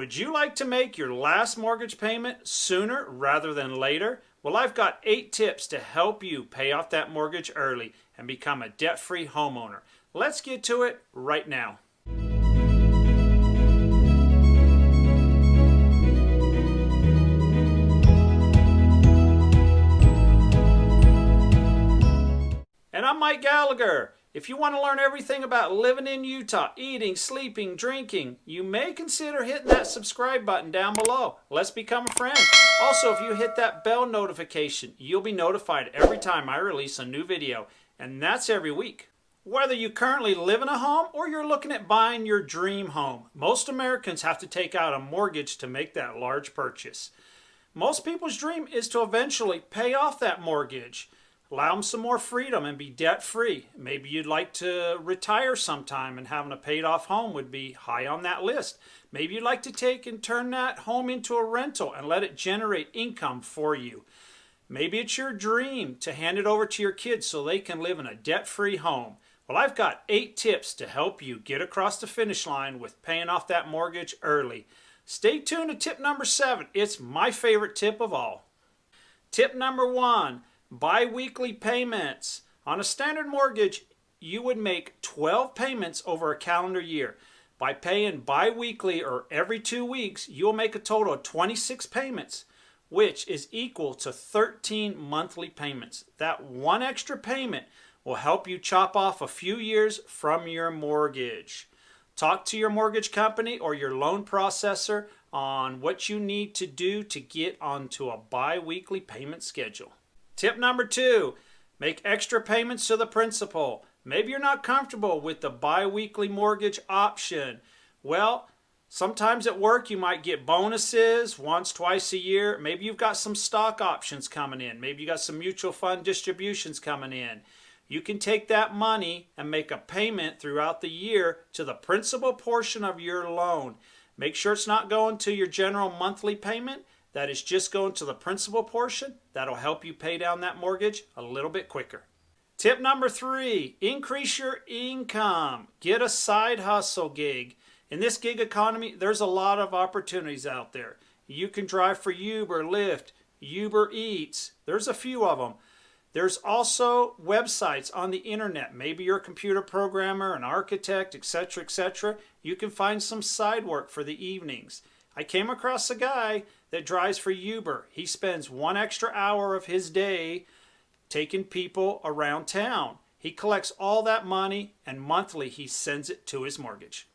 Would you like to make your last mortgage payment sooner rather than later? Well, I've got 8 tips to help you pay off that mortgage early and become a debt-free homeowner. Let's get to it right now. And I'm Mike Gallagher. If you want to learn everything about living in Utah, eating, sleeping, drinking, you may consider hitting that subscribe button down below. Let's become a friend. Also, if you hit that bell notification, you'll be notified every time I release a new video, and that's every week. Whether you currently live in a home or you're looking at buying your dream home, most Americans have to take out a mortgage to make that large purchase. Most people's dream is to eventually pay off that mortgage. Allow them some more freedom and be debt-free. Maybe you'd like to retire sometime and having a paid-off home would be high on that list. Maybe you'd like to take and turn that home into a rental and let it generate income for you. Maybe it's your dream to hand it over to your kids so they can live in a debt-free home. Well, I've got 8 tips to help you get across the finish line with paying off that mortgage early. Stay tuned to tip number 7. It's my favorite tip of all. Tip number 1. Bi-weekly payments. On a standard mortgage, you would make 12 payments over a calendar year. By paying bi-weekly or every 2 weeks, you'll make a total of 26 payments, which is equal to 13 monthly payments. That one extra payment will help you chop off a few years from your mortgage. Talk to your mortgage company or your loan processor on what you need to do to get onto a bi-weekly payment schedule. Tip number 2, make extra payments to the principal. Maybe you're not comfortable with the bi-weekly mortgage option. Well, sometimes at work you might get bonuses once, twice a year. Maybe you've got some stock options coming in. Maybe you got some mutual fund distributions coming in. You can take that money and make a payment throughout the year to the principal portion of your loan. Make sure it's not going to your general monthly payment. That is just going to the principal portion. That'll help you pay down that mortgage a little bit quicker. Tip number 3, increase your income. Get a side hustle gig. In this gig economy, there's a lot of opportunities out there. You can drive for Uber, Lyft, Uber Eats. There's a few of them. There's also websites on the internet. Maybe you're a computer programmer, an architect, etc., etc. You can find some side work for the evenings. I came across a guy that drives for Uber. He spends 1 extra hour of his day taking people around town. He collects all that money and monthly he sends it to his mortgage.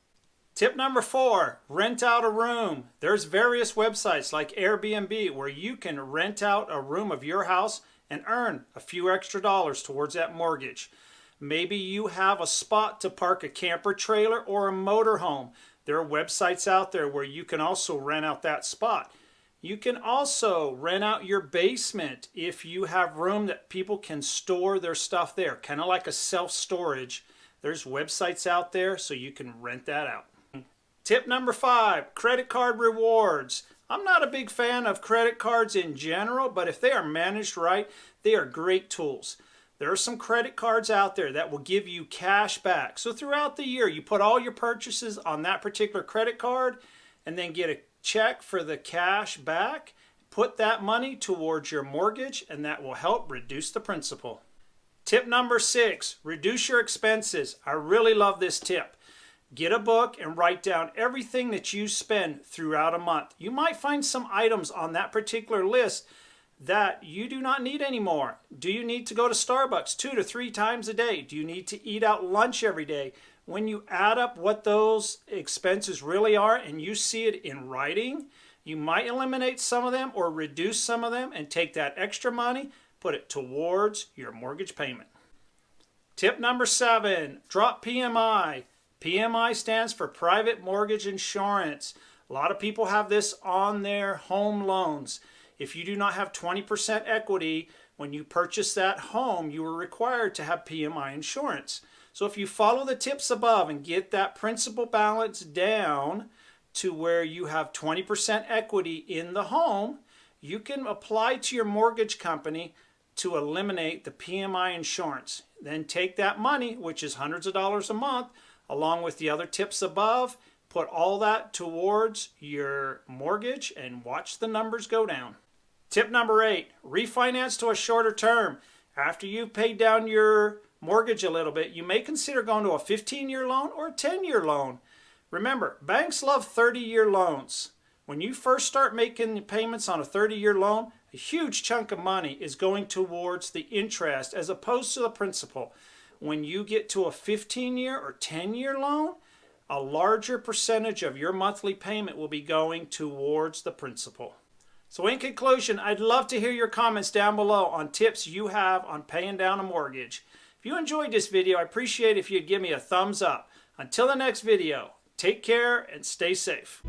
Tip number 4, rent out a room. There's various websites like Airbnb where you can rent out a room of your house and earn a few extra dollars towards that mortgage. Maybe you have a spot to park a camper trailer or a motorhome. There are websites out there where you can also rent out that spot. You can also rent out your basement if you have room that people can store their stuff there, kind of like a self-storage. There's websites out there so you can rent that out. Tip number 5, credit card rewards. I'm not a big fan of credit cards in general, but if they are managed right, they are great tools. There are some credit cards out there that will give you cash back. So throughout the year, you put all your purchases on that particular credit card and then get a check for the cash back. Put that money towards your mortgage and that will help reduce the principal. Tip number 6, reduce your expenses. I really love this tip. Get a book and write down everything that you spend throughout a month. You might find some items on that particular list that you do not need anymore. Do you need to go to Starbucks 2 to 3 times a day? Do you need to eat out lunch every day? When you add up what those expenses really are and you see it in writing, you might eliminate some of them or reduce some of them and take that extra money, put it towards your mortgage payment. Tip number 7, drop PMI. PMI stands for Private Mortgage Insurance. A lot of people have this on their home loans. If you do not have 20% equity when you purchase that home, you are required to have PMI insurance. So if you follow the tips above and get that principal balance down to where you have 20% equity in the home, you can apply to your mortgage company to eliminate the PMI insurance. Then take that money, which is hundreds of dollars a month, along with the other tips above, put all that towards your mortgage and watch the numbers go down. Tip number 8, refinance to a shorter term. After you've paid down your mortgage a little bit, you may consider going to a 15-year loan or a 10-year loan. Remember, banks love 30-year loans. When you first start making payments on a 30-year loan, a huge chunk of money is going towards the interest as opposed to the principal. When you get to a 15-year or 10-year loan, a larger percentage of your monthly payment will be going towards the principal. So in conclusion, I'd love to hear your comments down below on tips you have on paying down a mortgage. If you enjoyed this video, I appreciate if you'd give me a thumbs up. Until the next video, take care and stay safe.